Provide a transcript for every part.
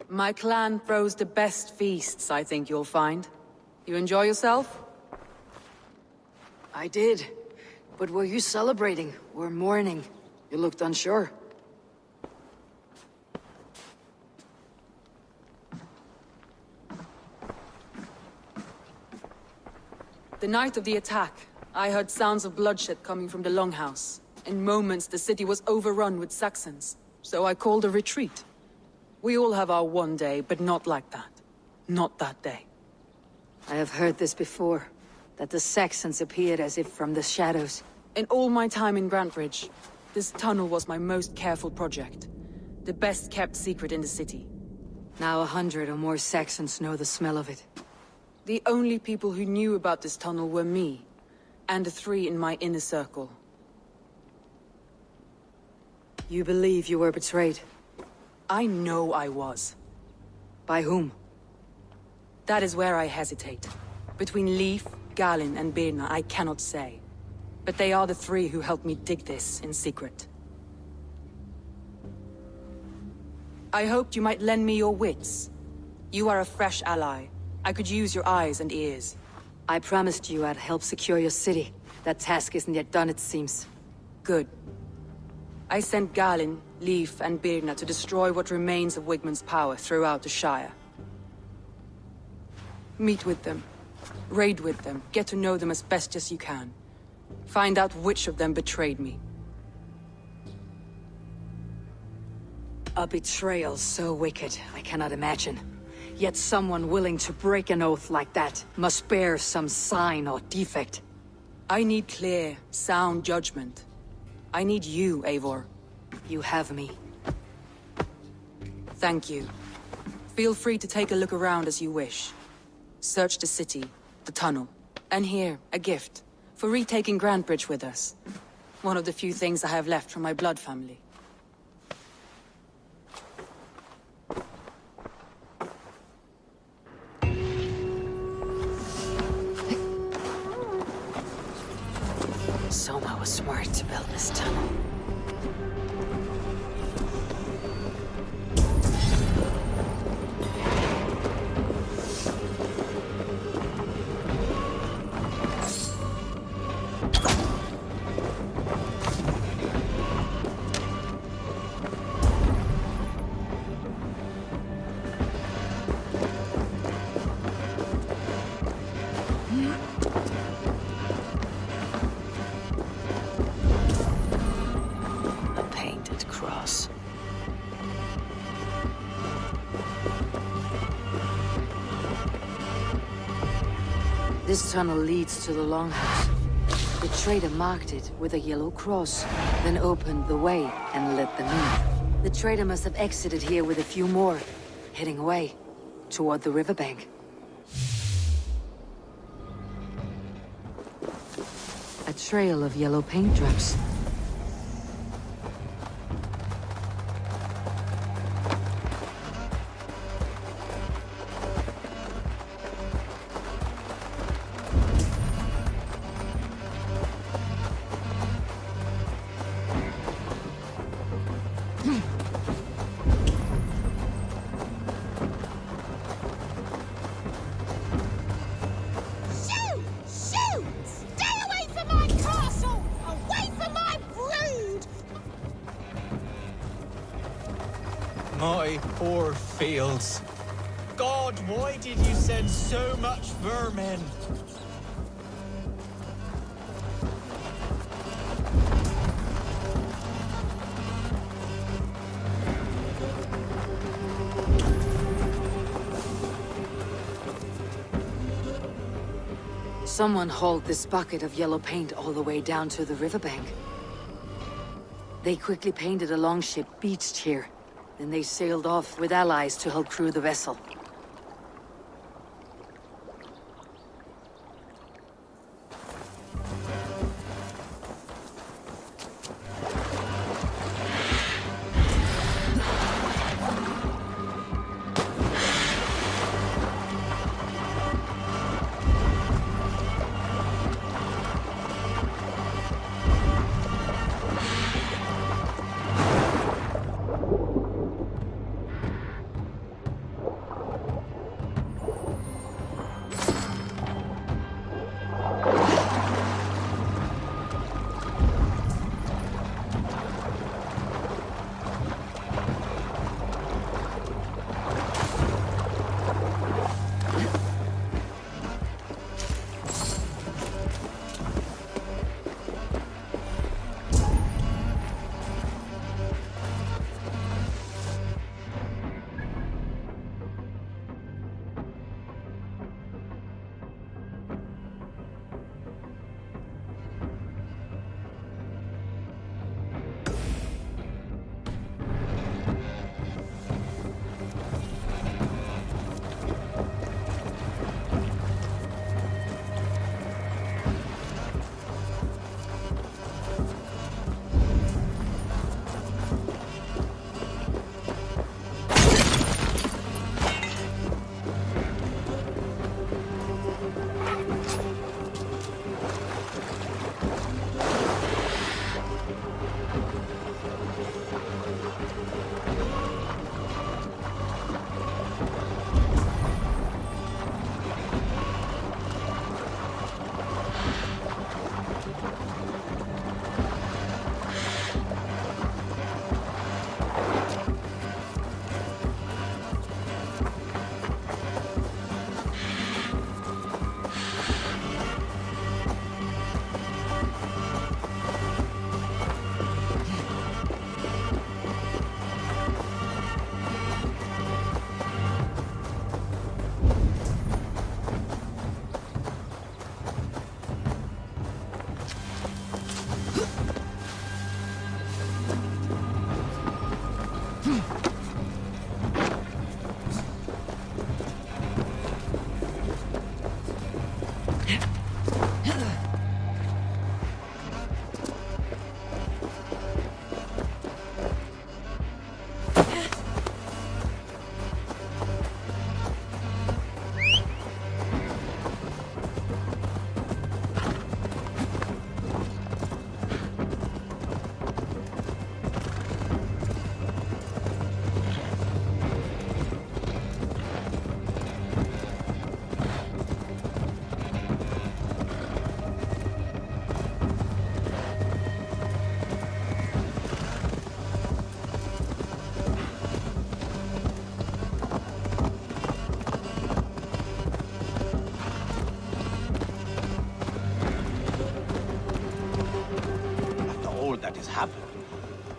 My clan throws the best feasts, I think you'll find. You enjoy yourself? I did. But were you celebrating or mourning? You looked unsure. The night of the attack, I heard sounds of bloodshed coming from the Longhouse. In moments, the city was overrun with Saxons, so I called a retreat. We all have our one day, but not like that. Not that day. I have heard this before, that the Saxons appeared as if from the shadows. In all my time in Grantbridge, this tunnel was my most careful project. The best kept secret in the city. Now 100 or more Saxons know the smell of it. The only people who knew about this tunnel were me, and the 3 in my inner circle. You believe you were betrayed? I know I was. By whom? That is where I hesitate. Between Leif, Galinn, and Birna, I cannot say. But they are the 3 who helped me dig this in secret. I hoped you might lend me your wits. You are a fresh ally. I could use your eyes and ears. I promised you I'd help secure your city. That task isn't yet done, it seems. Good. I sent Galinn, Leif, and Birna to destroy what remains of Wigmund's power throughout the Shire. Meet with them. Raid with them. Get to know them as best as you can. Find out which of them betrayed me. A betrayal so wicked, I cannot imagine. Yet someone willing to break an oath like that must bear some sign or defect. I need clear, sound judgment. I need you, Eivor. You have me. Thank you. Feel free to take a look around as you wish. Search the city, the tunnel, and here, a gift, for retaking Grantbridge with us. One of the few things I have left from my blood family. Soma was smart to build this tunnel. This tunnel leads to the Longhouse. The trader marked it with a yellow cross, then opened the way and let them in. The trader must have exited here with a few more, heading away, toward the riverbank. A trail of yellow paint drops. My poor fields. God, why did you send so much vermin? Someone hauled this bucket of yellow paint all the way down to the riverbank. They quickly painted a longship beached here. Then they sailed off with allies to help crew the vessel.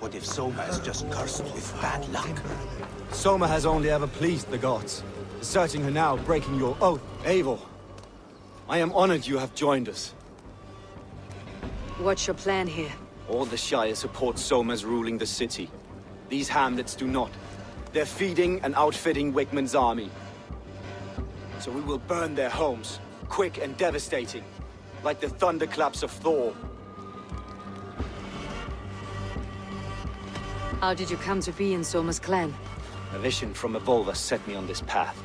What if Soma is just cursed with bad luck? Soma has only ever pleased the gods. Deserting her now, breaking your oath. Eivor, I am honored you have joined us. What's your plan here? All the Shire support Soma's ruling the city. These hamlets do not. They're feeding and outfitting Wigmund's army. So we will burn their homes, quick and devastating, like the thunderclaps of Thor. How did you come to be in Soma's clan? A vision from a Volva set me on this path.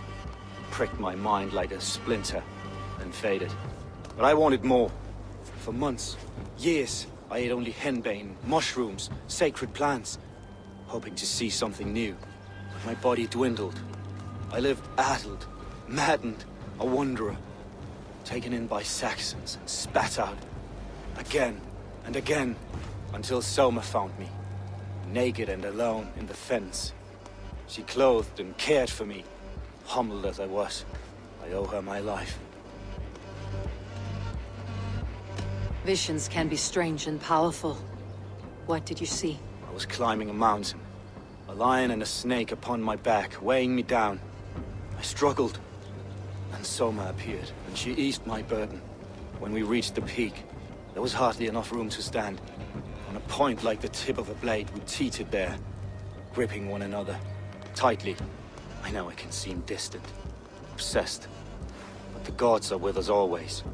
Pricked my mind like a splinter, then faded. But I wanted more. For months, years, I ate only henbane, mushrooms, sacred plants, hoping to see something new. But my body dwindled. I lived addled, maddened, a wanderer, taken in by Saxons and spat out, again and again, until Soma found me, naked and alone in the fens. She clothed and cared for me, humbled as I was. I owe her my life. Visions can be strange and powerful. What did you see? I was climbing a mountain, a lion and a snake upon my back, weighing me down. I struggled, and Soma appeared, and she eased my burden. When we reached the peak, there was hardly enough room to stand. On a point like the tip of a blade, we teetered there, gripping one another, tightly. I know it can seem distant, obsessed, but the gods are with us always.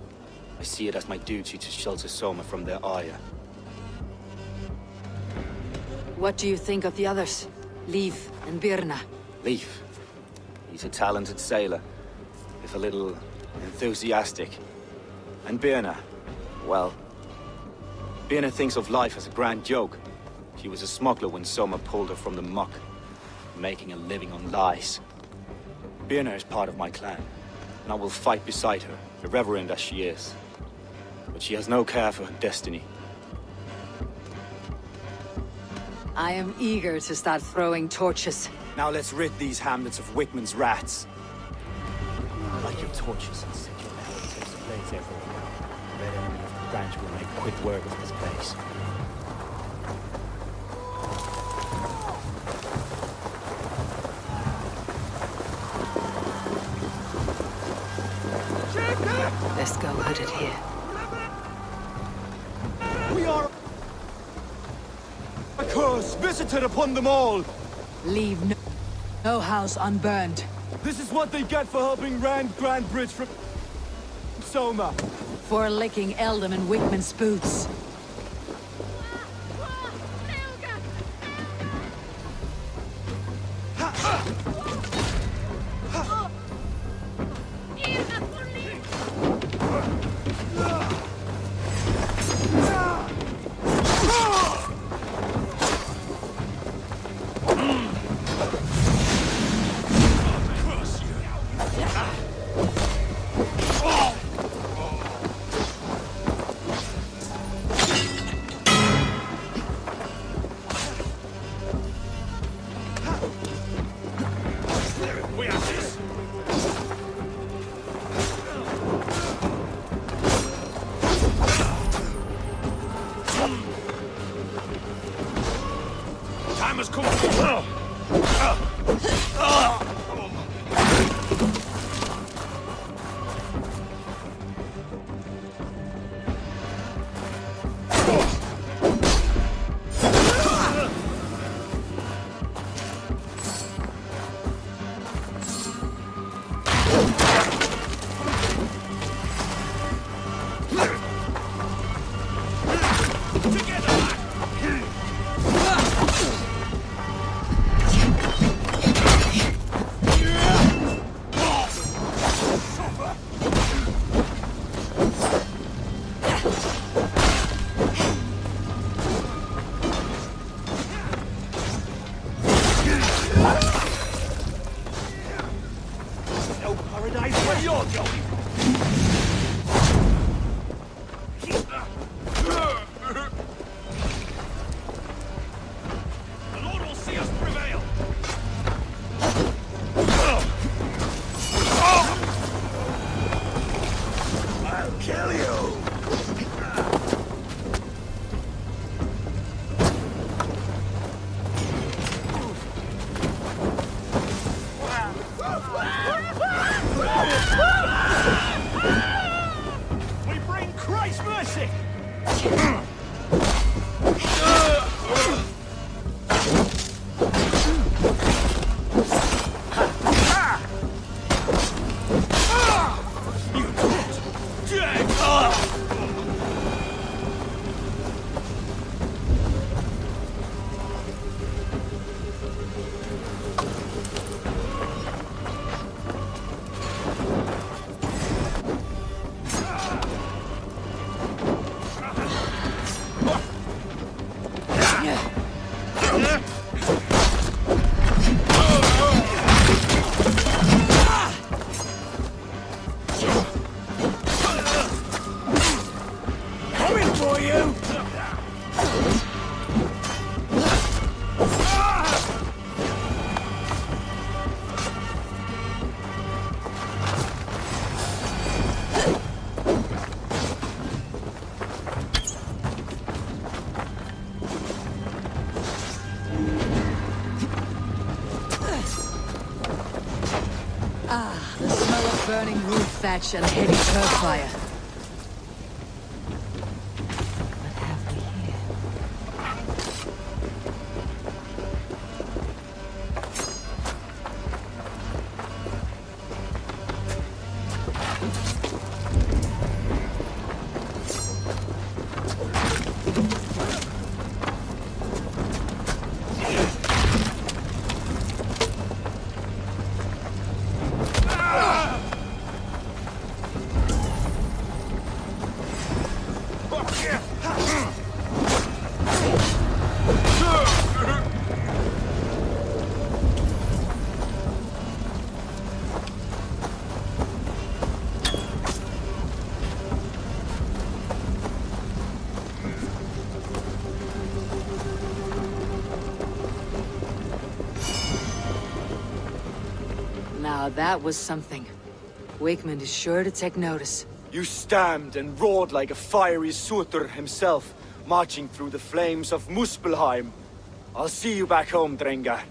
I see it as my duty to shelter Soma from their ire. What do you think of the others? Leif and Birna? Leif. He's a talented sailor, if a little enthusiastic. And Birna, well, Birna thinks of life as a grand joke. She was a smuggler when Soma pulled her from the muck, making a living on lies. Birna is part of my clan, and I will fight beside her, irreverent as she is. But she has no care for her destiny. I am eager to start throwing torches. Now let's rid these hamlets of Wigmund's rats. Light your torches and set your arrows ablaze everywhere. The red enemy of the branch will make quick work of this place. Let's go hooded here. We are a curse visited upon them all. Leave no house unburned. This is what they get for helping Rand Grand Bridge from Soma. For licking Eldam and Wigmund's boots. Time has come. Coming for you! The smell of burning roof thatch and heavy turf fire. What have we here? Now that was something. Wakeman is sure to take notice. You stamped and roared like a fiery Surtur himself, marching through the flames of Muspelheim. I'll see you back home, Drengar.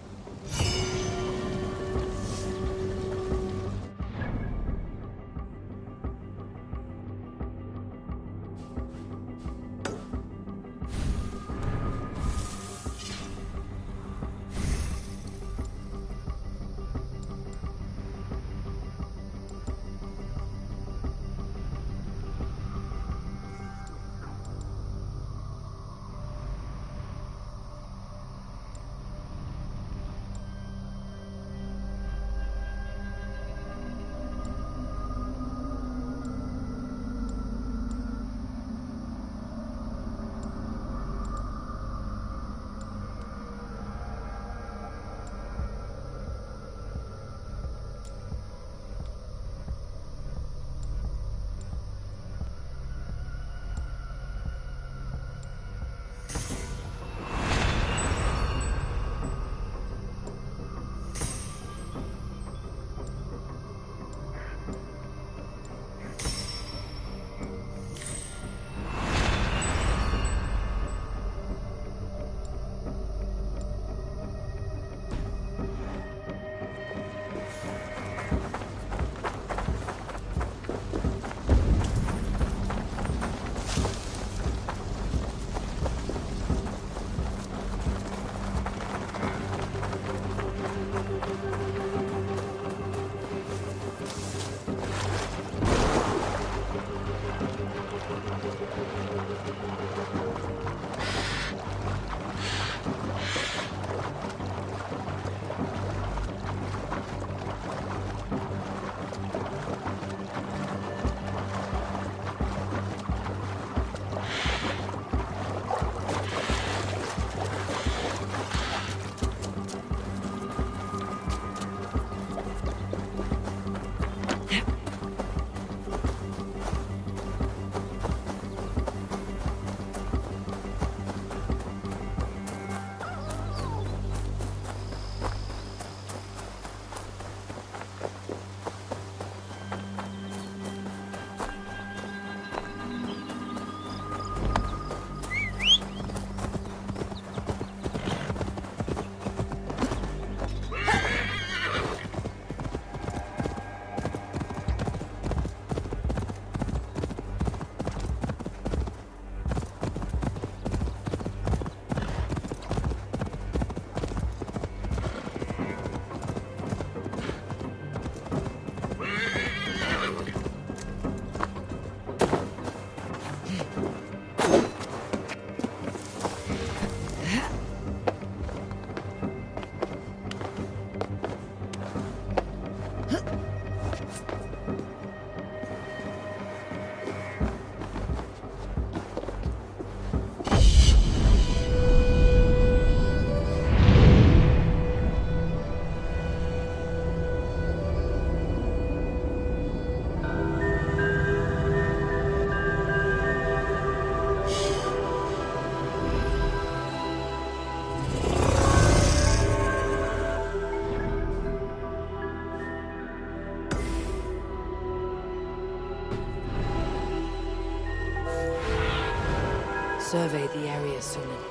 Survey the area, Sunan.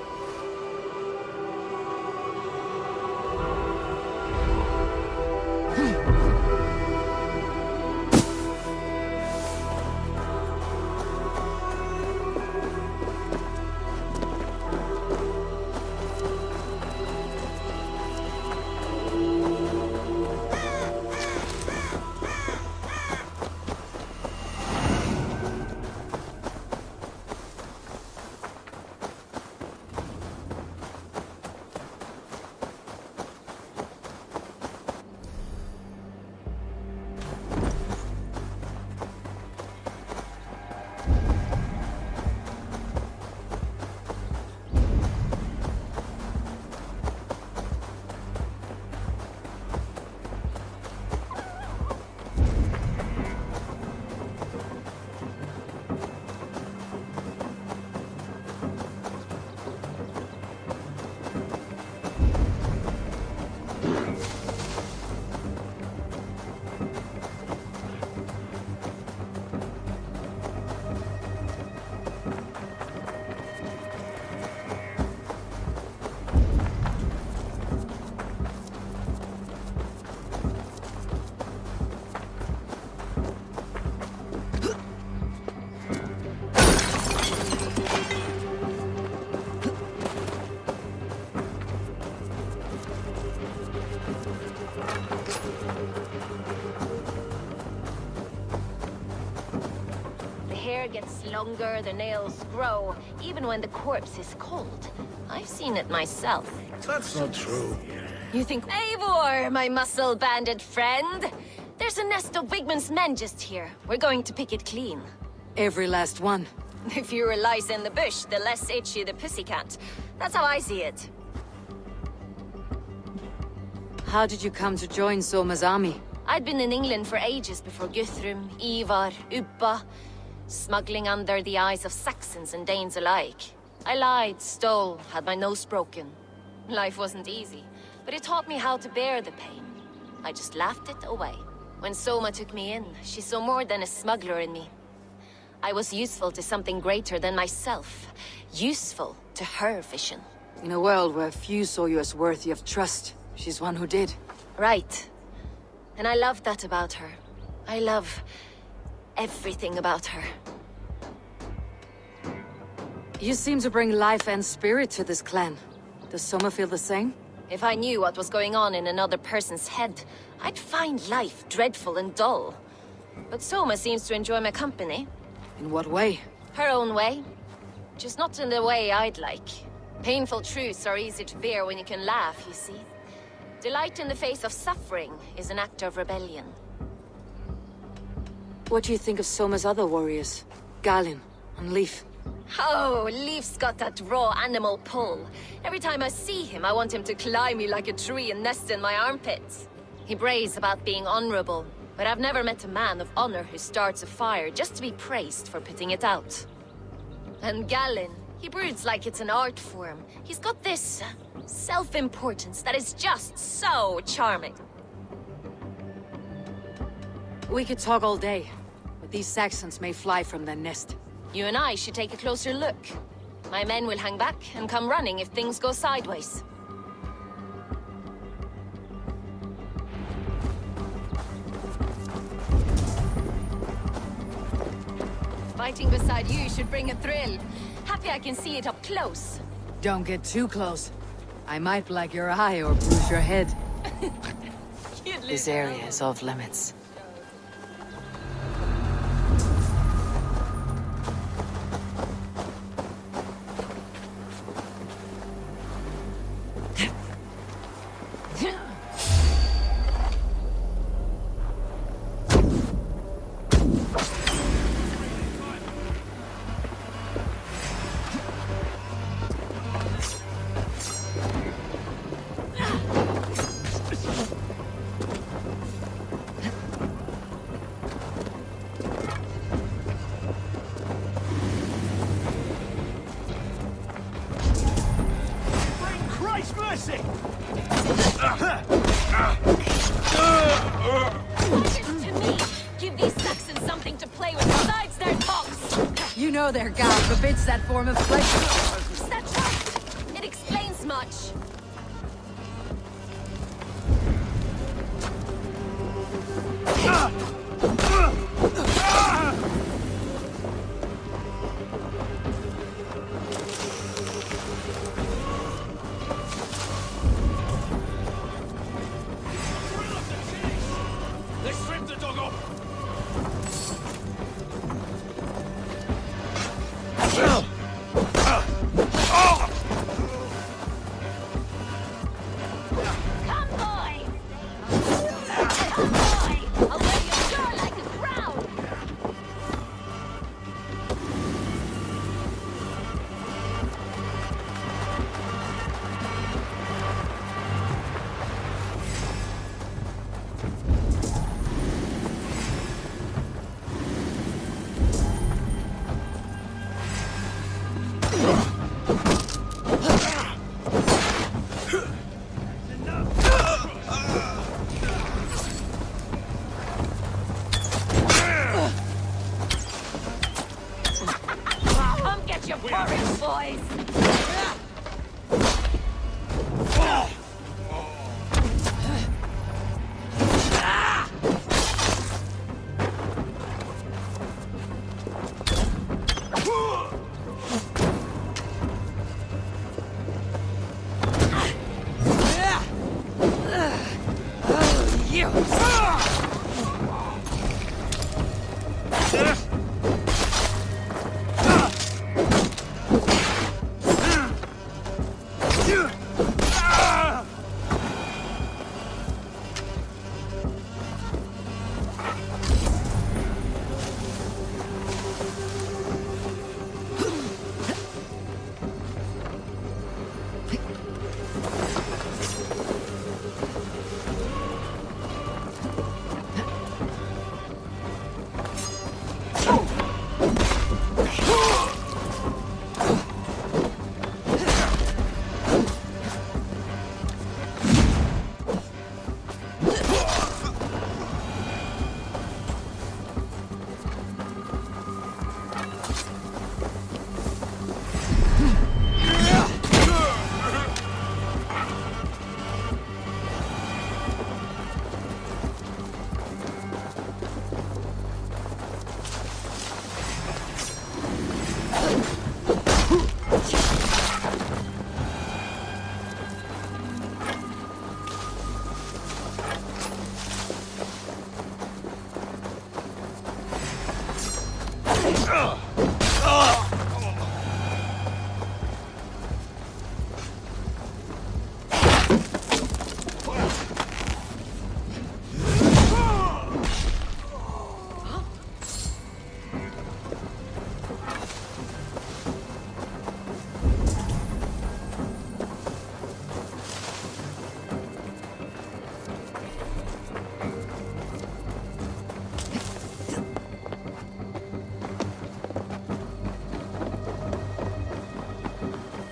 Gets longer, the nails grow, even when the corpse is cold. I've seen it myself. That's not true. You think Eivor, my muscle-banded friend? There's a nest of Wigman's men just here. We're going to pick it clean. Every last one. The fewer lice in the bush, the less itchy the pussycat. That's how I see it. How did you come to join Soma's army? I'd been in England for ages before Guthrum, Ivar, Ubba. Smuggling under the eyes of Saxons and Danes alike. I lied, stole, had my nose broken. Life wasn't easy, but it taught me how to bear the pain. I just laughed it away. When Soma took me in, she saw more than a smuggler in me. I was useful to something greater than myself. Useful to her vision. In a world where few saw you as worthy of trust, she's one who did. Right. And I love that about her. I love everything about her. You seem to bring life and spirit to this clan. Does Soma feel the same? If I knew what was going on in another person's head, I'd find life dreadful and dull. But Soma seems to enjoy my company. In what way? Her own way. Just not in the way I'd like. Painful truths are easy to bear when you can laugh, you see. Delight in the face of suffering is an act of rebellion. What do you think of Soma's other warriors? Galin and Leif? Oh, Leif's got that raw animal pull. Every time I see him, I want him to climb me like a tree and nest in my armpits. He brays about being honorable, but I've never met a man of honor who starts a fire just to be praised for putting it out. And Galin, he broods like it's an art form. He's got this self-importance that is just so charming. We could talk all day, but these Saxons may fly from their nest. You and I should take a closer look. My men will hang back and come running if things go sideways. Fighting beside you should bring a thrill. Happy I can see it up close. Don't get too close. I might black your eye or bruise your head. This area is off limits. You know their gown forbids that form of flesh. Is that right? It explains much. Come, boy! Come, boy! I'll wear your jaw like a crown! Come get your porridge, boys!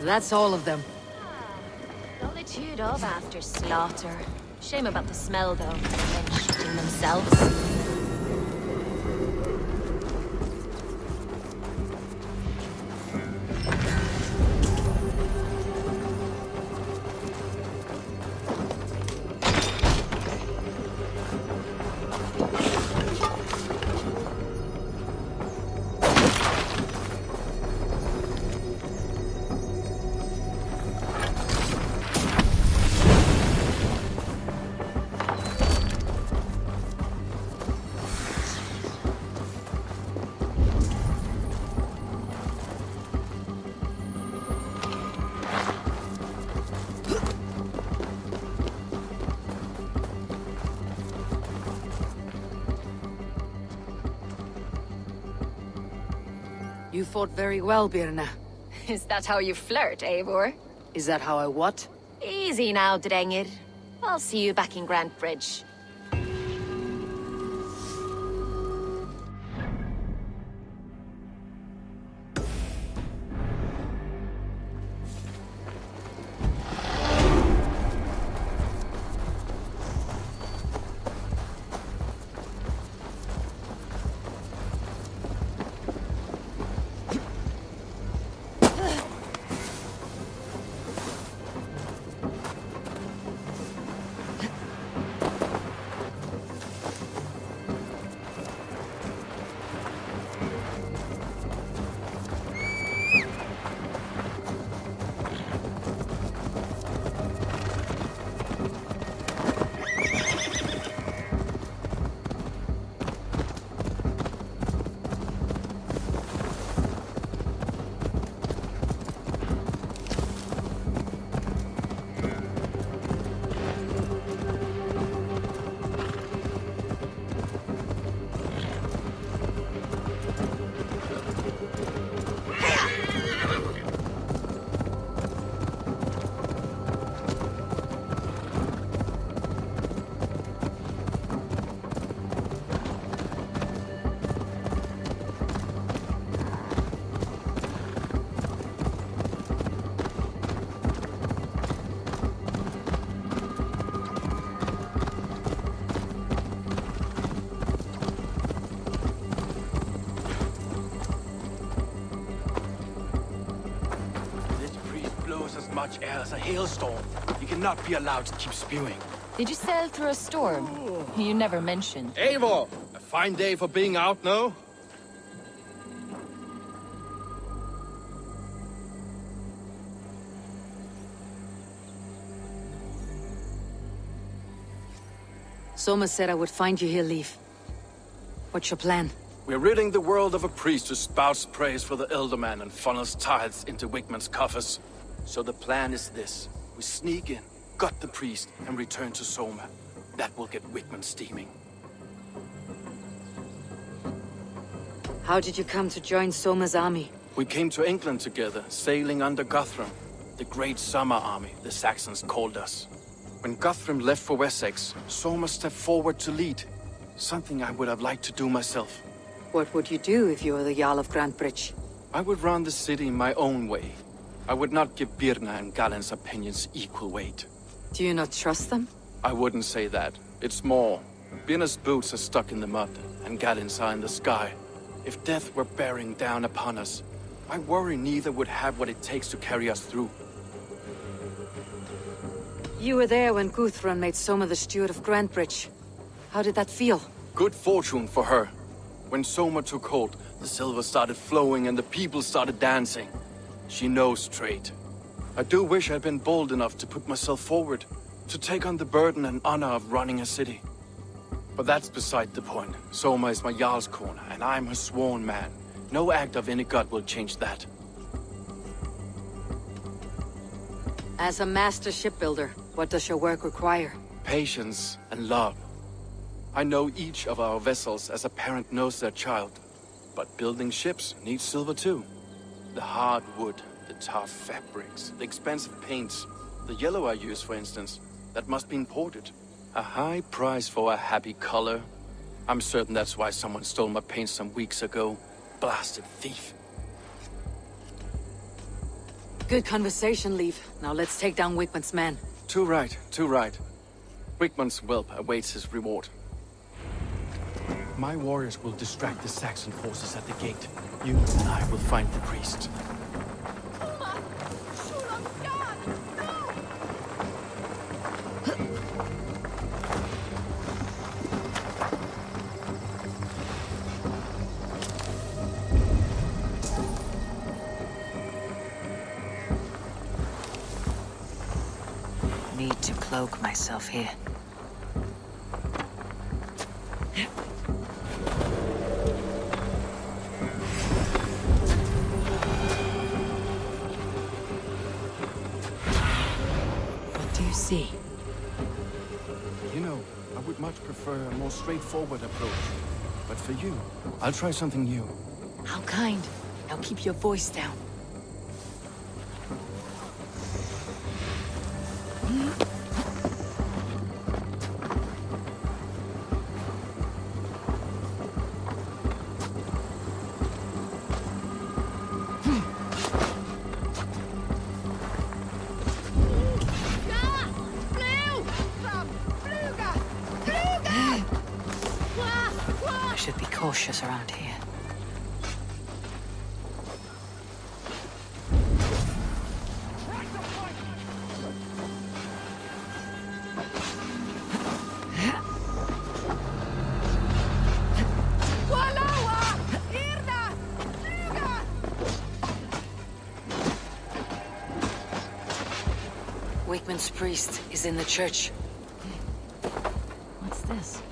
That's all of them. All they chewed off after slaughter. Shame about the smell, though. Men shooting themselves. You fought very well, Birna. Is that how you flirt, Eivor? Is that how I what? Easy now, Drengir. I'll see you back in Grand Bridge. much air as a hailstorm. You cannot be allowed to keep spewing. Did you sail through a storm? You never mentioned. Eivor! A fine day for being out, no? Soma said I would find you here, Leif. What's your plan? We're ridding the world of a priest who spouts praise for the Elderman and funnels tithes into Wigman's coffers. So the plan is this. We sneak in, gut the priest, and return to Soma. That will get Wigman steaming. How did you come to join Soma's army? We came to England together, sailing under Guthrum. The Great Summer Army, the Saxons called us. When Guthrum left for Wessex, Soma stepped forward to lead. Something I would have liked to do myself. What would you do if you were the Jarl of Grantebridge? I would run the city my own way. I would not give Birna and Galen's opinions equal weight. Do you not trust them? I wouldn't say that. It's more. Birna's boots are stuck in the mud, and Galen's are in the sky. If death were bearing down upon us, I worry neither would have what it takes to carry us through. You were there when Guthrum made Soma the steward of Grantebridge. How did that feel? Good fortune for her. When Soma took hold, the silver started flowing and the people started dancing. She knows trade. I do wish I'd been bold enough to put myself forward, to take on the burden and honor of running a city. But that's beside the point. Soma is my Jarl's corner, and I'm her sworn man. No act of any god will change that. As a master shipbuilder, what does your work require? Patience and love. I know each of our vessels as a parent knows their child. But building ships needs silver too. The hard wood, the tough fabrics, the expensive paints. The yellow I use, for instance, that must be imported. A high price for a happy color. I'm certain that's why someone stole my paint some weeks ago. Blasted thief. Good conversation, Leif. Now let's take down Wigman's men. Too right, too right. Wigman's whelp awaits his reward. My warriors will distract the Saxon forces at the gate. You and I will find the priest. Need to cloak myself here. What do you see? You know, I would much prefer a more straightforward approach. But for you, I'll try something new. How kind. Now keep your voice down. I should be cautious around here. Wigman's priest is in the church. What's this?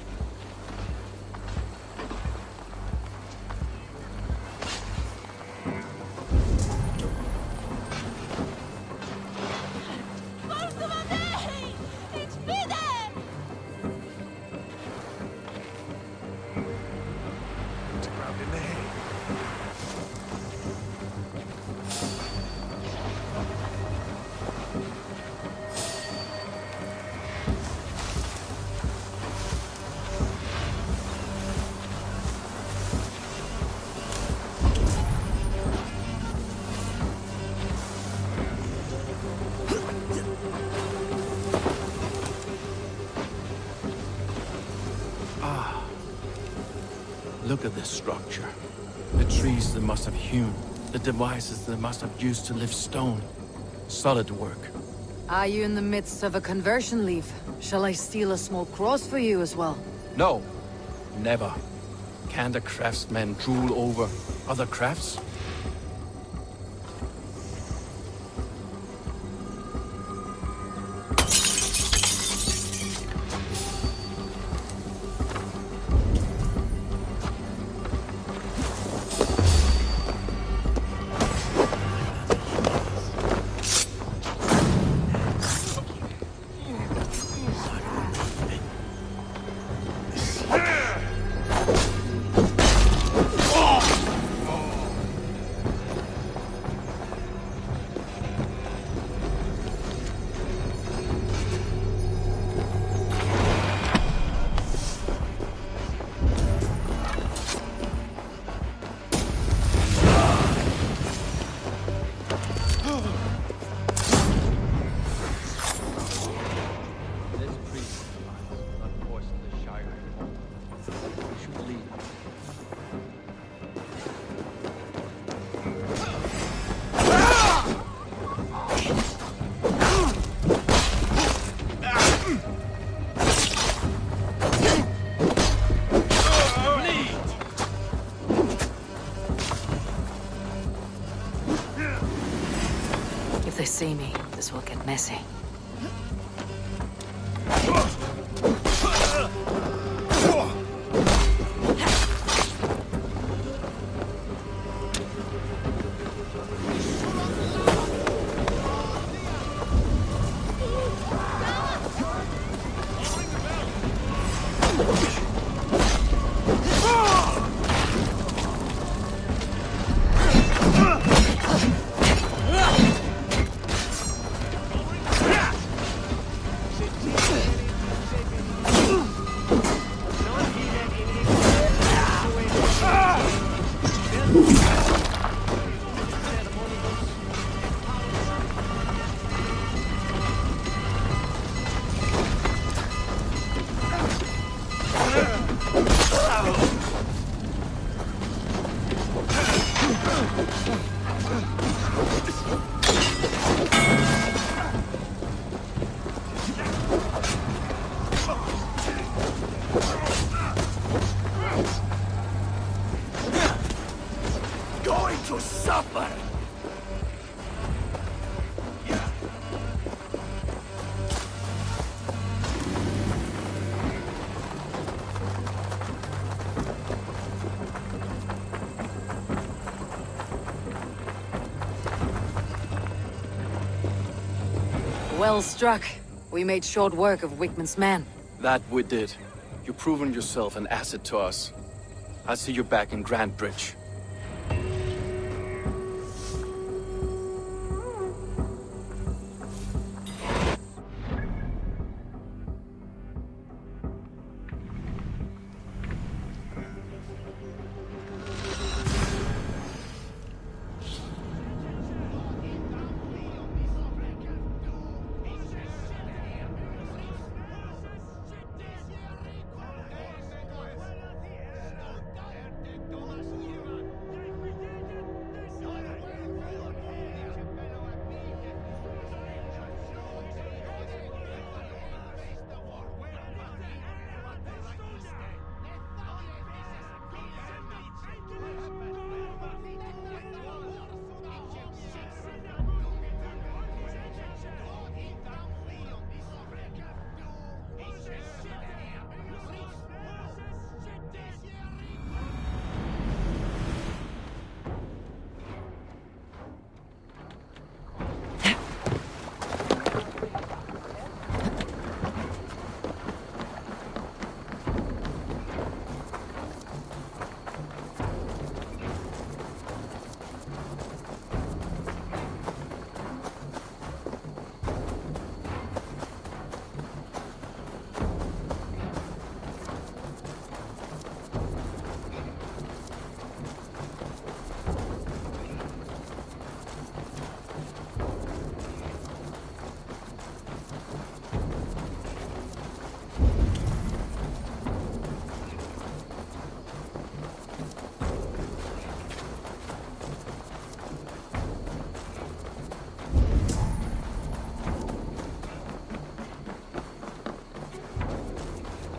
Look at this structure. The trees they must have hewn, the devices they must have used to lift stone. Solid work. Are you in the midst of a conversion leaf? Shall I steal a small cross for you as well? No, never. Can't a craftsman drool over other crafts? If they see me, this will get messy. Going to suffer! Well struck. We made short work of Wickman's men. That we did. You've proven yourself an asset to us. I'll see you back in Grand Bridge.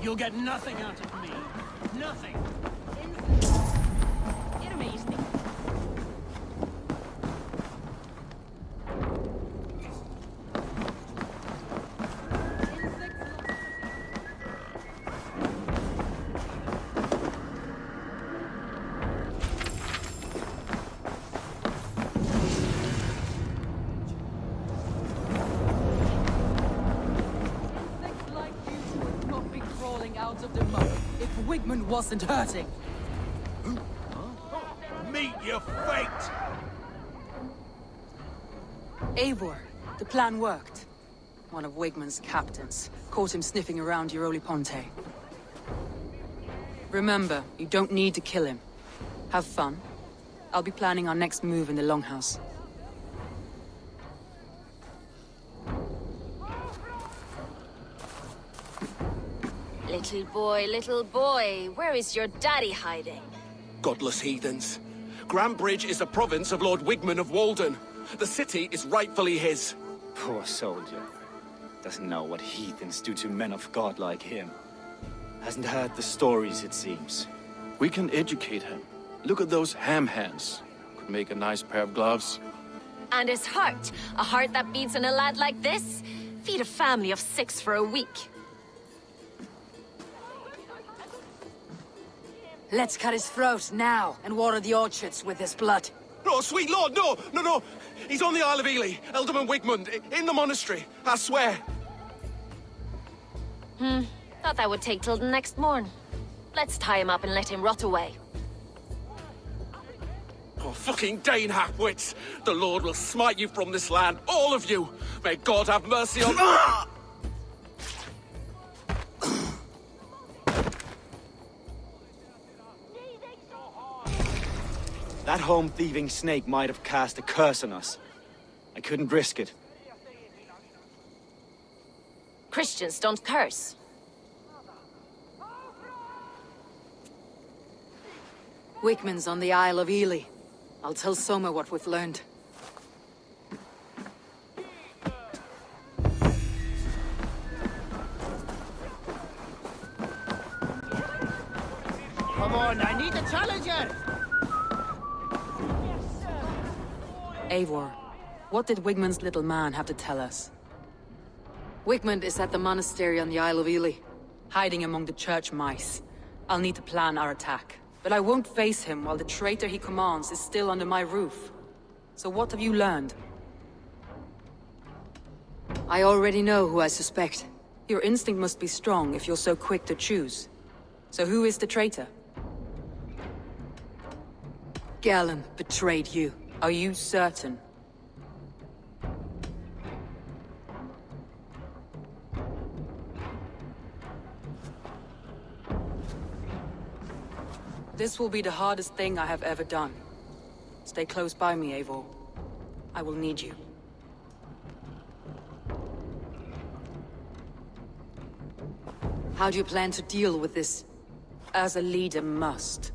You'll get nothing out of me. Nothing. Insects like you would not be crawling out of the mud if Wigmund wasn't hurting. Meet your fate! Eivor, the plan worked. One of Wigmund's captains caught him sniffing around Euroli Ponte. Remember, you don't need to kill him. Have fun. I'll be planning our next move in the Longhouse. Little boy, where is your daddy hiding? Godless heathens. Grambridge is a province of Lord Wigmund of Walden. The city is rightfully his. Poor soldier. Doesn't know what heathens do to men of God like him. Hasn't heard the stories, it seems. We can educate him. Look at those ham hands. Could make a nice pair of gloves. And his heart, a heart that beats in a lad like this? Feed a family of 6 for a week. Let's cut his throat now and water the orchards with his blood. No, sweet lord, no, no, no. He's on the Isle of Ely, Ealdorman Wigmund, in the monastery, I swear. Thought that would take till the next morn. Let's tie him up and let him rot away. Oh, fucking Dane halfwits! The Lord will smite you from this land, all of you! May God have mercy on— That home-thieving snake might have cast a curse on us. I couldn't risk it. Christians don't curse. Wigmund's on the Isle of Ely. I'll tell Soma what we've learned. Come on, I need a challenger! Eivor, what did Wigmund's little man have to tell us? Wigmund is at the monastery on the Isle of Ely. Hiding among the church mice. I'll need to plan our attack. But I won't face him while the traitor he commands is still under my roof. So what have you learned? I already know who I suspect. Your instinct must be strong if you're so quick to choose. So who is the traitor? Galen betrayed you. Are you certain? This will be the hardest thing I have ever done. Stay close by me, Eivor. I will need you. How do you plan to deal with this? As a leader must.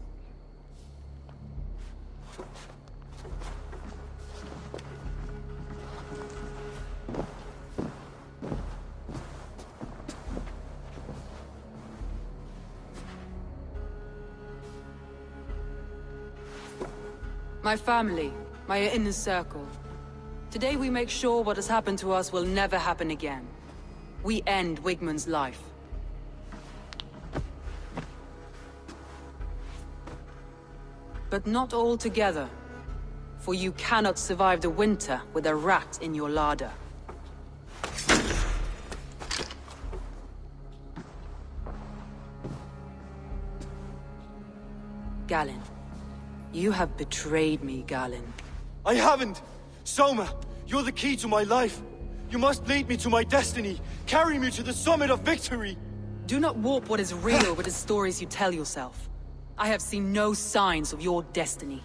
My family, my inner circle. Today we make sure what has happened to us will never happen again. We end Wigmund's life. But not all together. For you cannot survive the winter with a rat in your larder. Galen. You have betrayed me, Galen. I haven't! Soma, you're the key to my life. You must lead me to my destiny. Carry me to the summit of victory. Do not warp what is real with the stories you tell yourself. I have seen no signs of your destiny.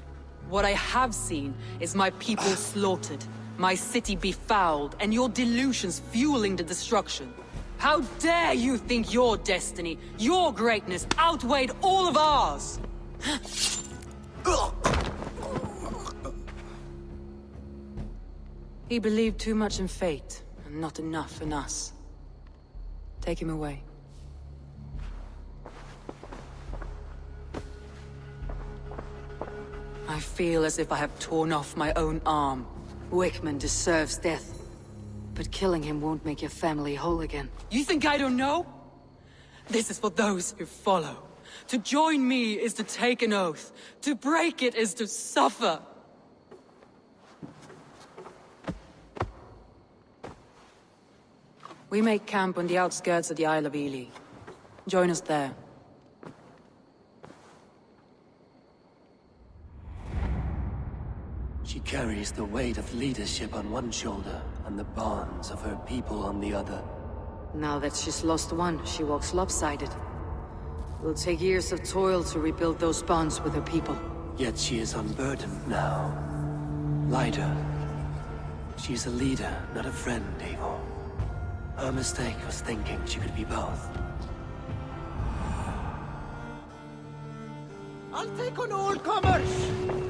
What I have seen is my people slaughtered, my city befouled, and your delusions fueling the destruction. How dare you think your destiny, your greatness, outweighed all of ours? He believed too much in fate, and not enough in us. Take him away. I feel as if I have torn off my own arm. Wickman deserves death. But killing him won't make your family whole again. You think I don't know? This is for those who follow. To join me is to take an oath. To break it is to suffer. We make camp on the outskirts of the Isle of Ely. Join us there. She carries the weight of leadership on one shoulder and the bonds of her people on the other. Now that she's lost one, she walks lopsided. Will take years of toil to rebuild those bonds with her people. Yet she is unburdened now. Lighter. She's a leader, not a friend, Eivor. Her mistake was thinking she could be both. I'll take on all comers!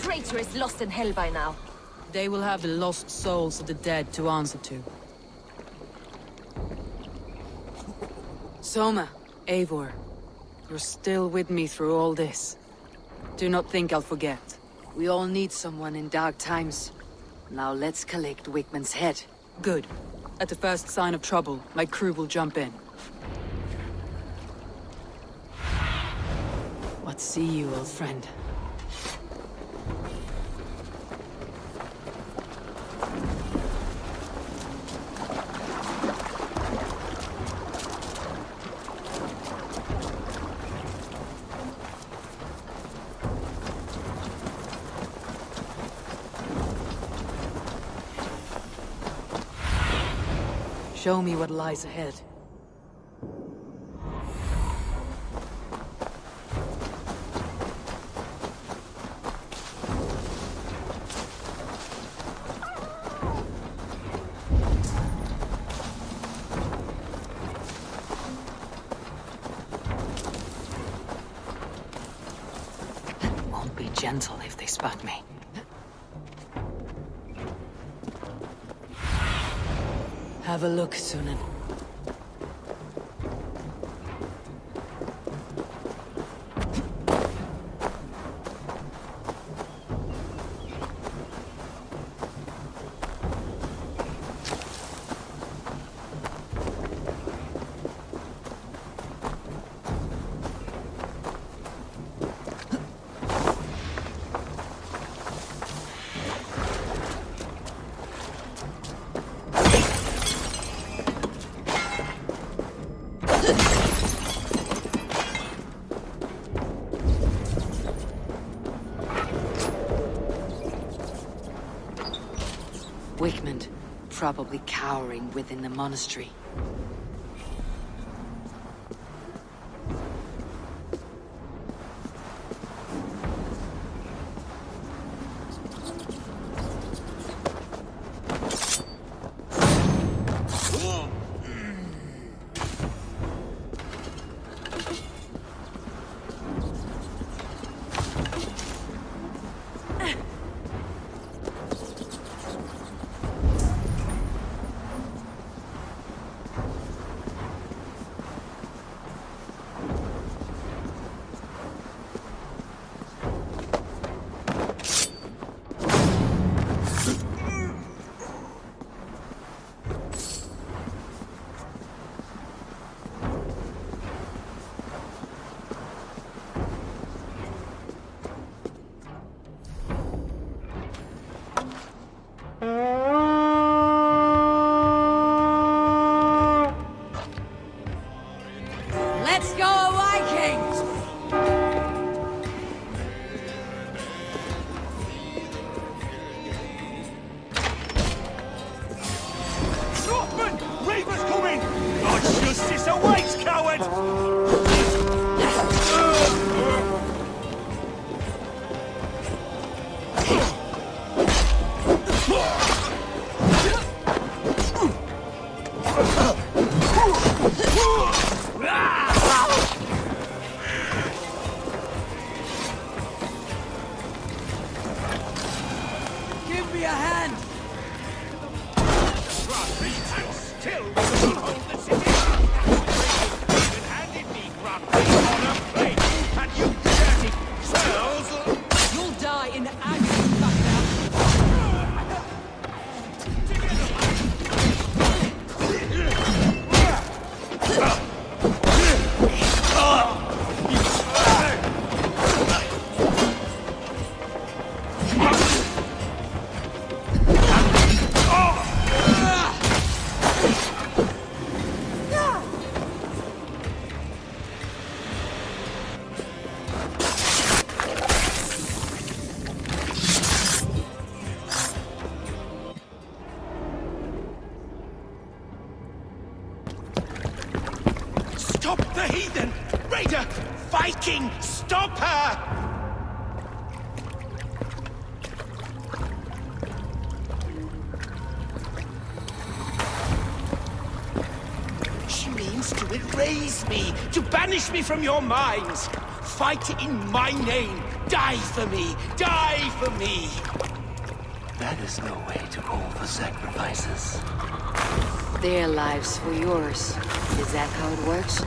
Traitor is lost in hell by now. They will have the lost souls of the dead to answer to. Soma, Eivor, you're still with me through all this. Do not think I'll forget. we all need someone in dark times. Now let's collect Wickman's head. Good. At the first sign of trouble, my crew will jump in. What see you, old friend? Show me what lies ahead. Won't be gentle if they spot me. Have a look, Sunan. Wickman, probably cowering within the monastery. Let's go, Vikings! Shopman! Reaper's coming! God's justice awaits, coward! Give me a hand! Still, we will hold the city. Even handed me Grumby on a plate, and you dirty churls! You'll die in agony, fucker! Stop the heathen! Raider! Viking! Stop her! She means to erase me, to banish me from your minds. Fight in my name. Die for me. Die for me. That is no way to call for sacrifices. Their lives for yours. Is that how it works?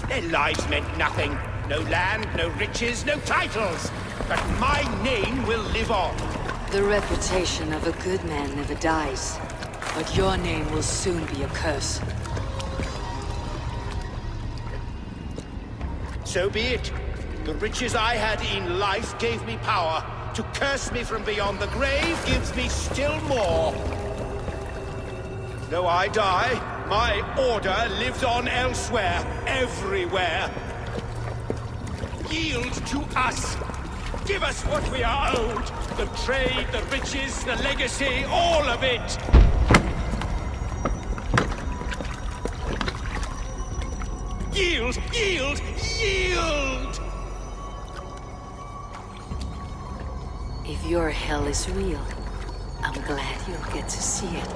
Their lives meant nothing. No land, no riches, no titles. But my name will live on. The reputation of a good man never dies. But your name will soon be a curse. So be it. The riches I had in life gave me power. To curse me from beyond the grave gives me still more. Though I die, my order lives on elsewhere, everywhere. Yield to us. Give us what we are owed. The trade, the riches, the legacy, all of it. Yield! Yield! Yield! If your hell is real, I'm glad you'll get to see it.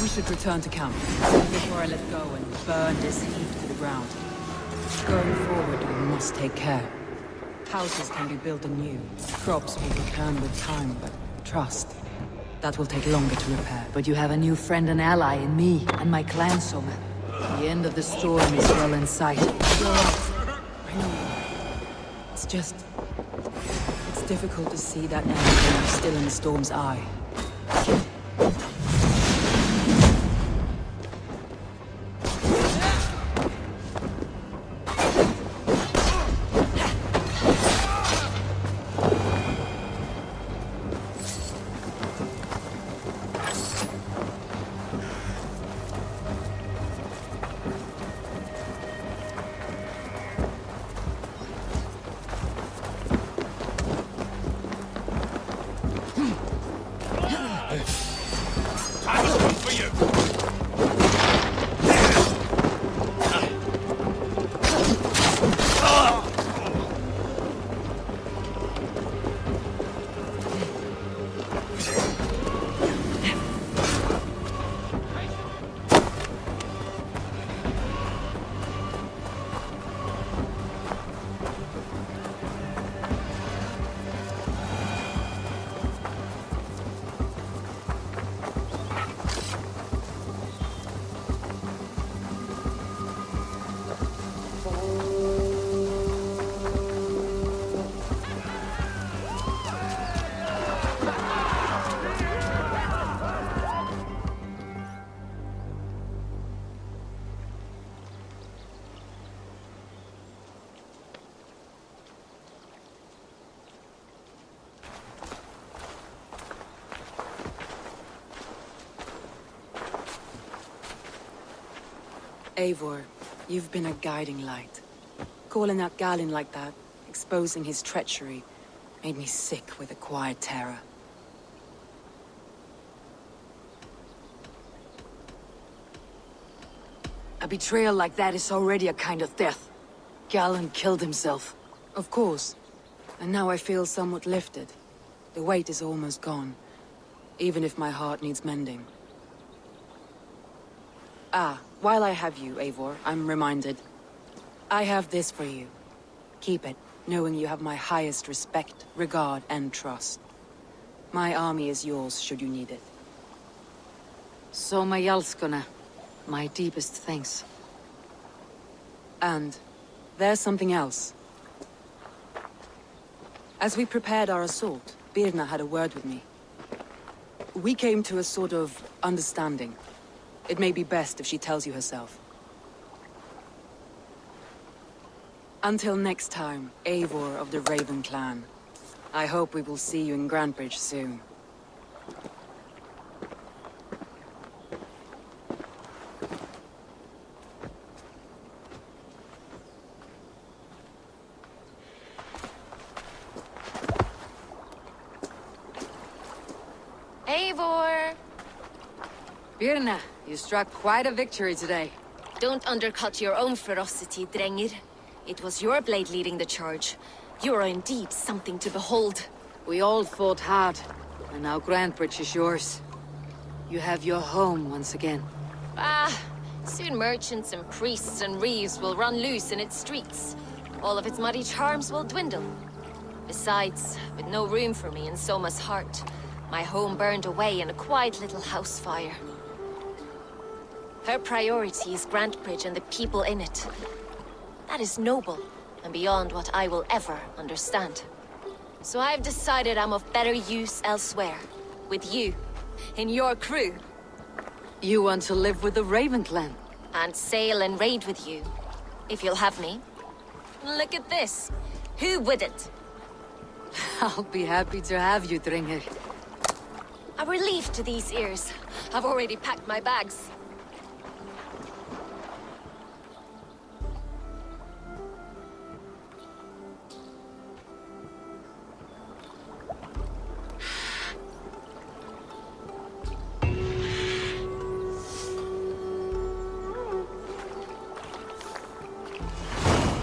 We should return to camp before I let go and burn this heap to the ground. Going forward, we must take care. Houses can be built anew. Crops will return with time, but trust. That will take longer to repair. But you have a new friend and ally in me and my clan, Soma. The end of the storm is well in sight. You're right. I know. It's just... It's difficult to see that end when I'm still in the storm's eye. Time is up for you! Eivor, you've been a guiding light. Calling out Galinn like that, exposing his treachery, made me sick with a quiet terror. A betrayal like that is already a kind of death. Galinn killed himself. Of course. And now I feel somewhat lifted. The weight is almost gone, even if my heart needs mending. Ah, while I have you, Eivor, I'm reminded. I have this for you. Keep it, knowing you have my highest respect, regard, and trust. My army is yours, should you need it. Soma Jalskona, my deepest thanks. And there's something else. As we prepared our assault, Birna had a word with me. We came to a sort of understanding. It may be best if she tells you herself. Until next time, Eivor of the Raven Clan. I hope we will see you in Grantebridge soon. Eivor! Birna, you struck quite a victory today. Don't undercut your own ferocity, Drengir. It was your blade leading the charge. You are indeed something to behold. We all fought hard, and now Grantebridge is yours. You have your home once again. Ah, soon merchants and priests and reeves will run loose in its streets. All of its muddy charms will dwindle. Besides, with no room for me in Soma's heart, my home burned away in a quiet little house fire. Her priority is Grantebridge and the people in it. That is noble, and beyond what I will ever understand. So I've decided I'm of better use elsewhere. With you, in your crew. You want to live with the Raven Clan? And sail and raid with you, if you'll have me. Look at this. Who wouldn't? I'll be happy to have you, Drengir. A relief to these ears. I've already packed my bags.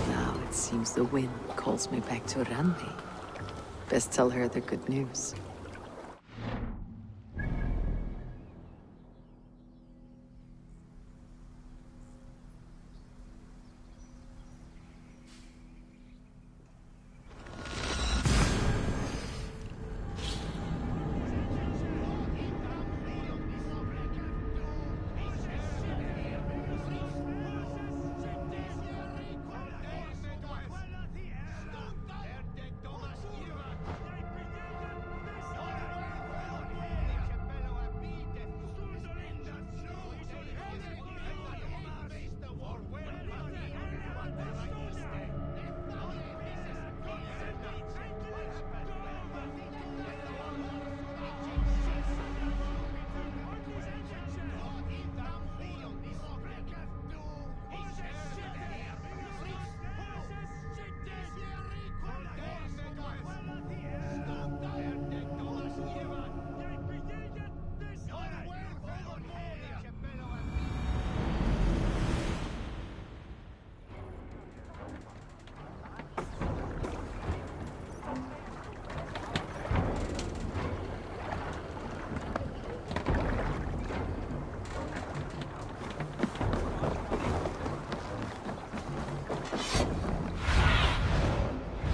Now it seems the wind calls me back to Randi. Best tell her the good news.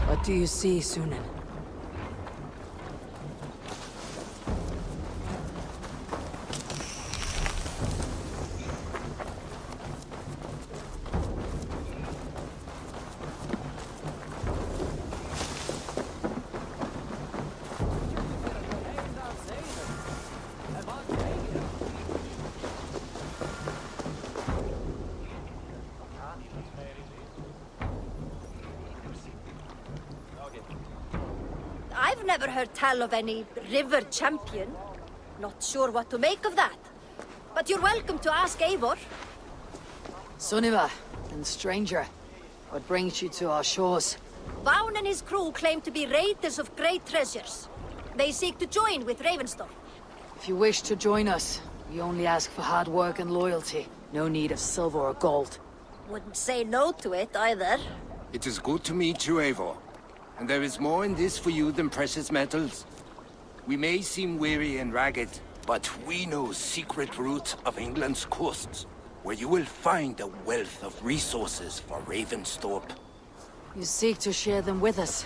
What do you see, Sunan? I've never heard tell of any river champion. Not sure what to make of that. But you're welcome to ask Eivor. Sunniva, and stranger, what brings you to our shores? Vaughn and his crew claim to be raiders of great treasures. They seek to join with Ravenstorm. If you wish to join us, we only ask for hard work and loyalty. No need of silver or gold. Wouldn't say no to it, either. It is good to meet you, Eivor. And there is more in this for you than precious metals. We may seem weary and ragged, but we know secret routes of England's coasts, where you will find a wealth of resources for Ravensthorpe. You seek to share them with us.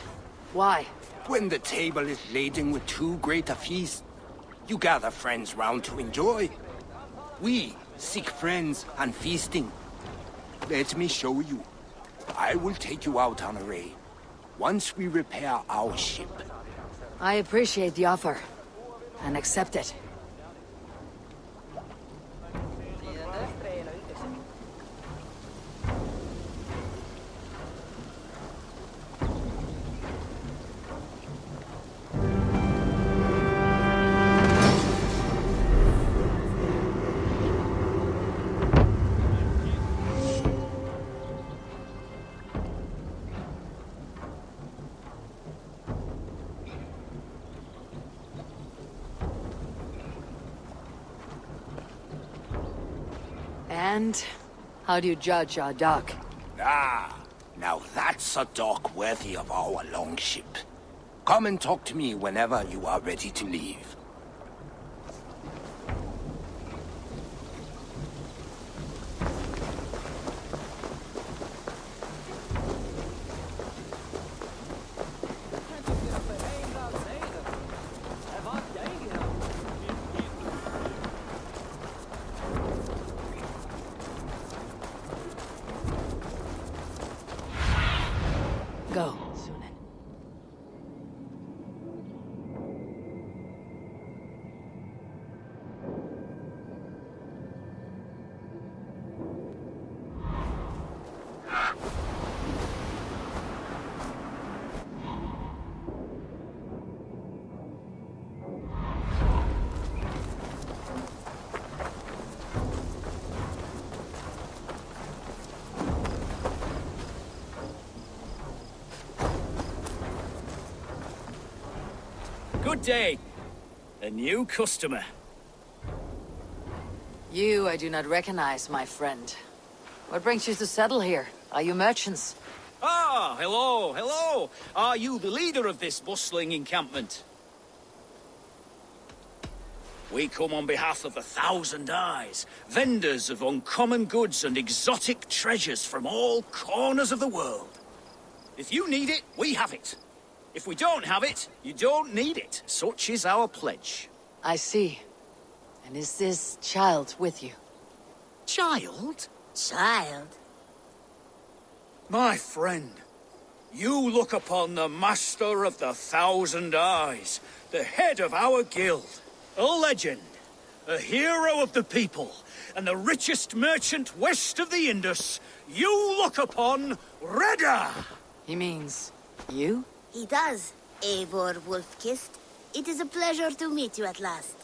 Why? When the table is laden with too great a feast, you gather friends round to enjoy. We seek friends and feasting. Let me show you. I will take you out on a raid. Once we repair our ship. I appreciate the offer, and accept it. And how do you judge our dock? Ah, now that's a dock worthy of our longship. Come and talk to me whenever you are ready to leave. Go, Sunan. Good day. A new customer. You I do not recognize, my friend. What brings you to settle here? Are you merchants? Ah, hello, hello. Are you the leader of this bustling encampment? We come on behalf of the Thousand Eyes, vendors of uncommon goods and exotic treasures from all corners of the world. If you need it, we have it. If we don't have it, you don't need it. Such is our pledge. I see. And is this child with you? Child? Child? My friend, you look upon the master of the Thousand Eyes, the head of our guild, a legend, a hero of the people, and the richest merchant west of the Indus. You look upon Reda! He means you? He does, Eivor Wolf-Kissed. It is a pleasure to meet you at last.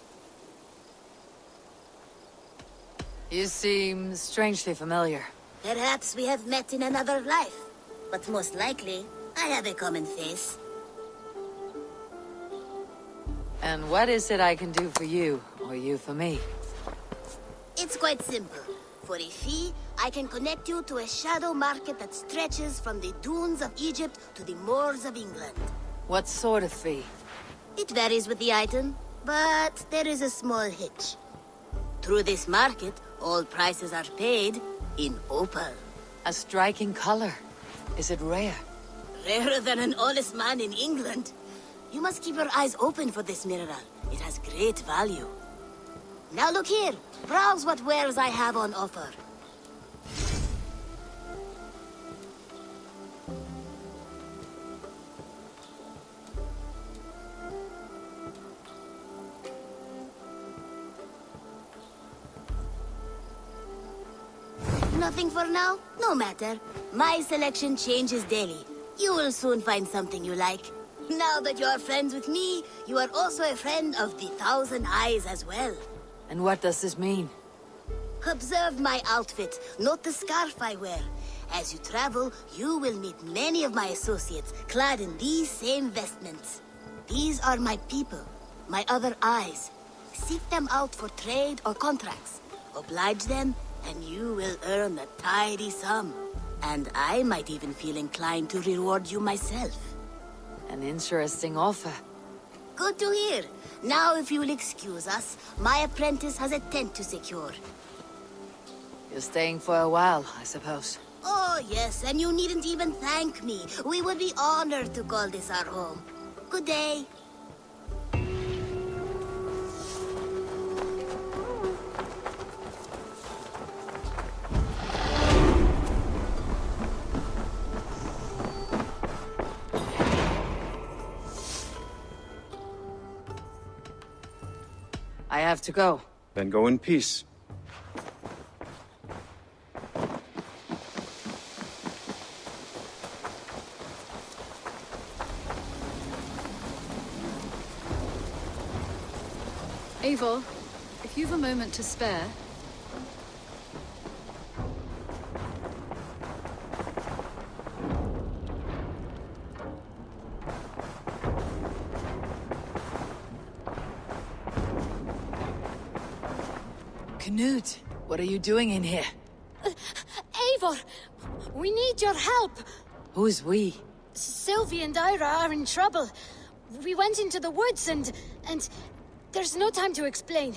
You seem strangely familiar. Perhaps we have met in another life, but most likely, I have a common face. And what is it I can do for you, or you for me? It's quite simple. For a fee, I can connect you to a shadow market that stretches from the dunes of Egypt to the moors of England. What sort of fee? It varies with the item, but there is a small hitch. Through this market, all prices are paid in opal. A striking color. Is it rare? Rarer than an honest man in England. You must keep your eyes open for this mineral. It has great value. Now look here. Browse what wares I have on offer. Nothing for now? No matter. My selection changes daily. You will soon find something you like. Now that you are friends with me, you are also a friend of the Thousand Eyes as well. And what does this mean? Observe my outfit, note the scarf I wear. As you travel, you will meet many of my associates, clad in these same vestments. These are my people, my other eyes. Seek them out for trade or contracts. Oblige them, and you will earn a tidy sum. And I might even feel inclined to reward you myself. An interesting offer. Good to hear. Now, if you will excuse us, my apprentice has a tent to secure. You're staying for a while, I suppose. Oh, yes, and you needn't even thank me. We would be honored to call this our home. Good day. I have to go. Then go in peace. Eivor, if you've a moment to spare... Knut, what are you doing in here? Eivor, we need your help. Who's we? Sylvie and Ira are in trouble. We went into the woods and there's no time to explain.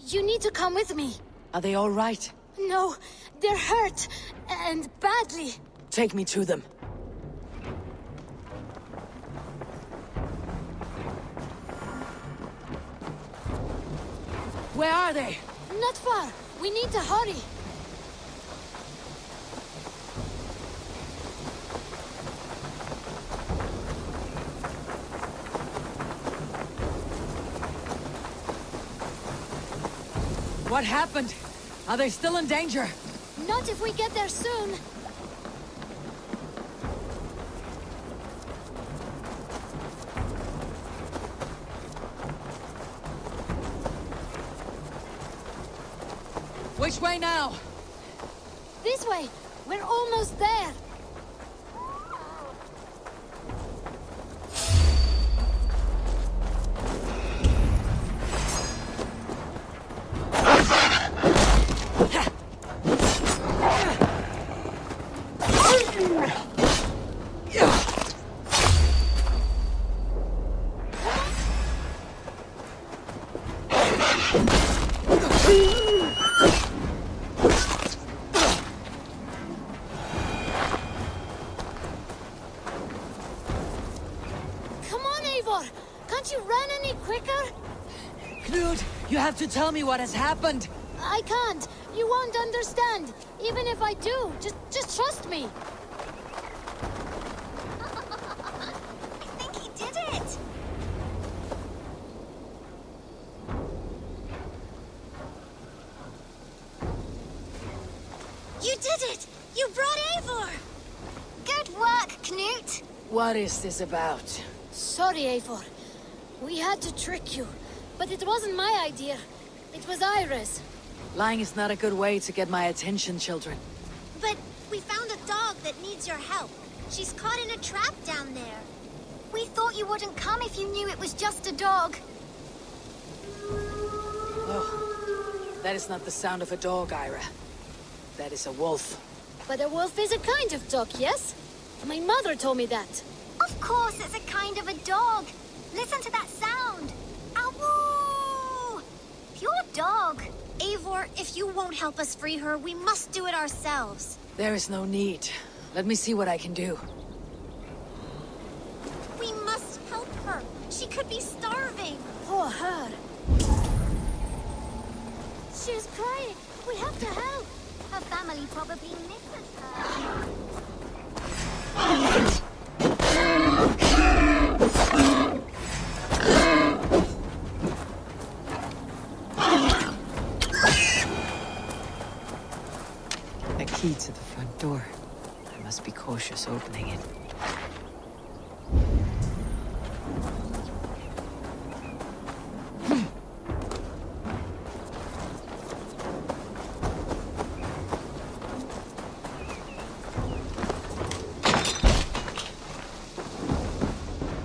You need to come with me. Are they all right? No, they're hurt, and badly. Take me to them. Where are they? Not far. We need to hurry. What happened? Are they still in danger? Not if we get there soon. Which way now? This way. We're almost there. Come on, Eivor! Can't you run any quicker? Knut, you have to tell me what has happened. I can't. You won't understand. Even if I do, just trust me. I think he did it! You did it! You brought Eivor! Good work, Knut! What is this about? Sorry, Eivor. We had to trick you. But it wasn't my idea. It was Iris. Lying is not a good way to get my attention, children. But we found a dog that needs your help. She's caught in a trap down there. We thought you wouldn't come if you knew it was just a dog. Oh, that is not the sound of a dog, Ira. That is a wolf. But a wolf is a kind of dog, yes? My mother told me that. Of course it's a kind of a dog. Listen to that sound. Ow! Pure dog. Eivor, if you won't help us free her, we must do it ourselves. There is no need. Let me see what I can do. We must help her. She could be starving. Poor her. She's crying. We have to help. Her family probably misses her. A key to the front door. I must be cautious opening it.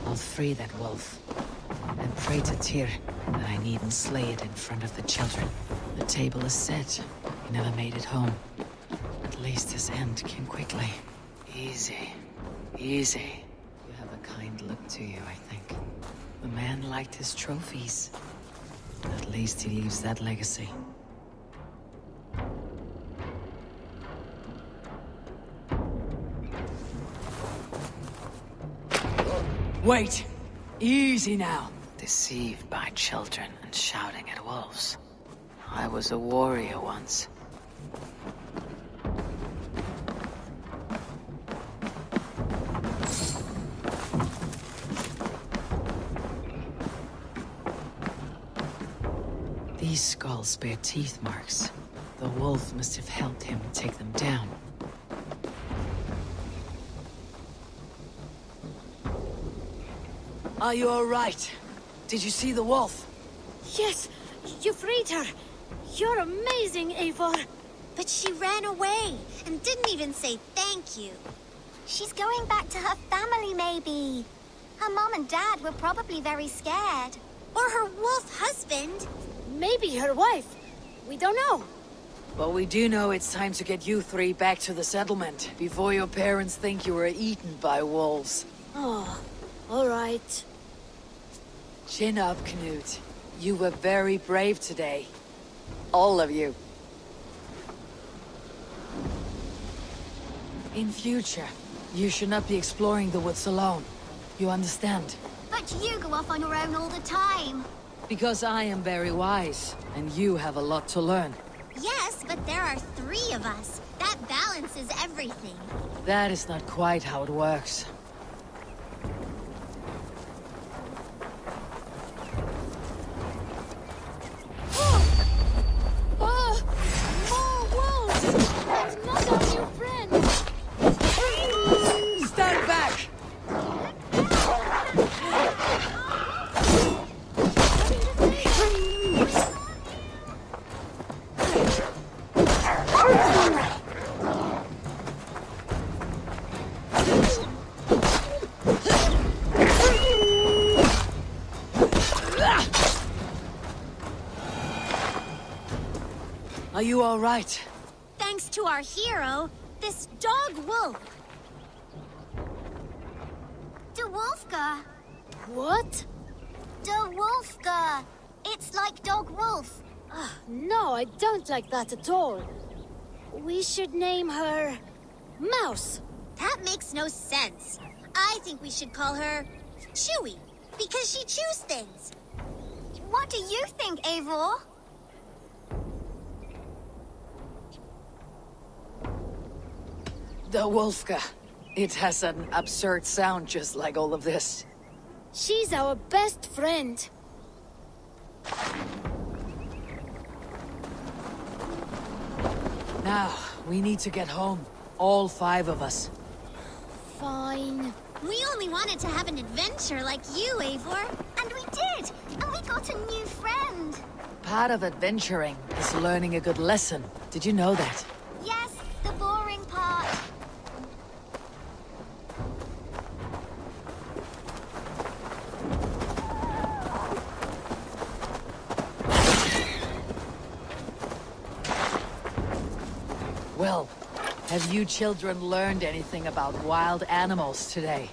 I'll free that wolf. And pray to Tyr that I needn't slay it in front of the children. The table is set. He never made it home. At least his end came quickly. Easy. Easy. You have a kind look to you, I think. The man liked his trophies. At least he leaves that legacy. Wait! Easy now! Deceived by children and shouting at wolves. I was a warrior once. These skulls bear teeth marks. The wolf must have helped him take them down. Are you all right? Did you see the wolf? Yes, you freed her. You're amazing, Eivor. But she ran away and didn't even say thank you. She's going back to her family, maybe. Her mom and dad were probably very scared. Or her wolf husband. Maybe her wife. We don't know. But we do know it's time to get you three back to the settlement before your parents think you were eaten by wolves. Oh, all right. Chin up, Knut. You were very brave today. All of you. In future, you should not be exploring the woods alone. You understand? But you go off on your own all the time. Because I am very wise, and you have a lot to learn. Yes, but there are 3 of us. That balances everything. That is not quite how it works. Oh! More wolves! And not our new friends! Stand back! Are you all right? Thanks to our hero, this dog wolf. Wolfgar. What? Der Wolfgar. It's like dog wolf. No, I don't like that at all. We should name her... Mouse. That makes no sense. I think we should call her Chewy, because she chews things. What do you think, Eivor? The Wolfka. It has an absurd sound just like all of this. She's our best friend. Now, we need to get home. All 5 of us. Fine. We only wanted to have an adventure like you, Eivor. And we did! And we got a new friend! Part of adventuring is learning a good lesson. Did you know that? Yes, the boring part. Well, have you children learned anything about wild animals today?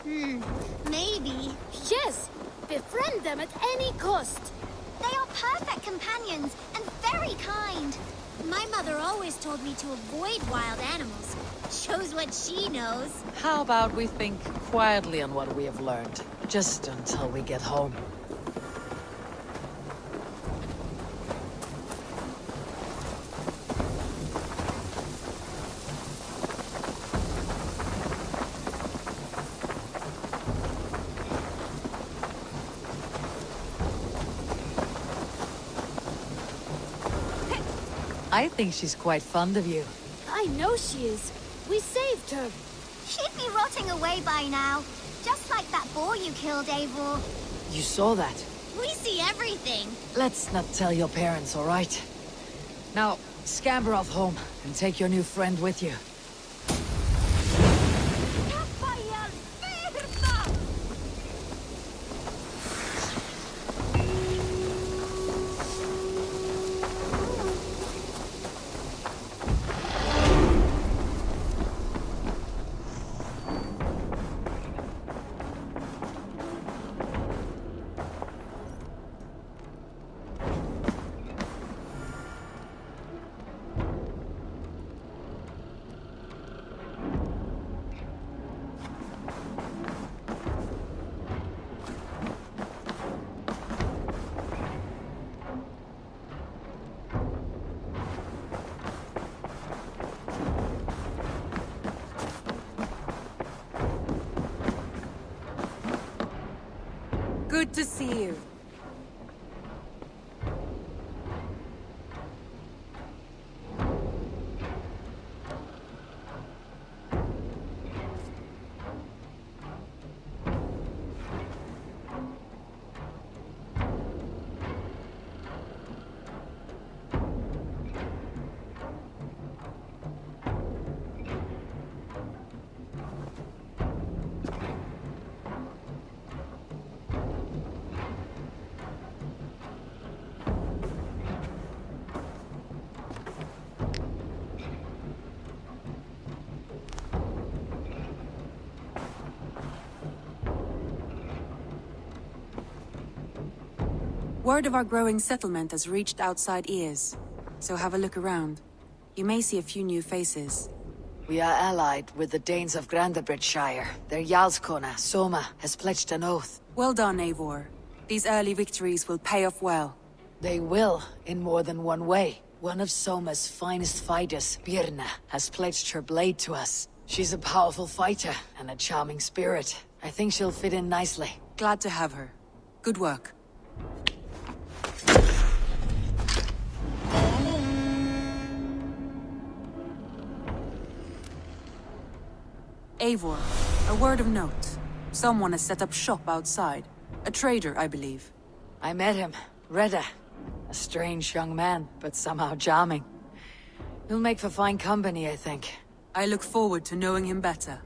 Maybe. Yes! Befriend them at any cost! They are perfect companions and very kind. My mother always told me to avoid wild animals. Shows what she knows. How about we think quietly on what we have learned? Just until we get home. I think she's quite fond of you. I know she is. We saved her. She'd be rotting away by now. Just like that boar you killed, Eivor. You saw that? We see everything. Let's not tell your parents, all right? Now, scamper off home and take your new friend with you. Good to see you. Word of our growing settlement has reached outside ears, so have a look around. You may see a few new faces. We are allied with the Danes of Grandabridgeshire. Their Jarlskona, Soma, has pledged an oath. Well done, Eivor. These early victories will pay off well. They will, in more than one way. One of Soma's finest fighters, Birna, has pledged her blade to us. She's a powerful fighter and a charming spirit. I think she'll fit in nicely. Glad to have her. Good work. Eivor, a word of note. Someone has set up shop outside. A trader, I believe. I met him. Reda. A strange young man, but somehow charming. He'll make for fine company, I think. I look forward to knowing him better.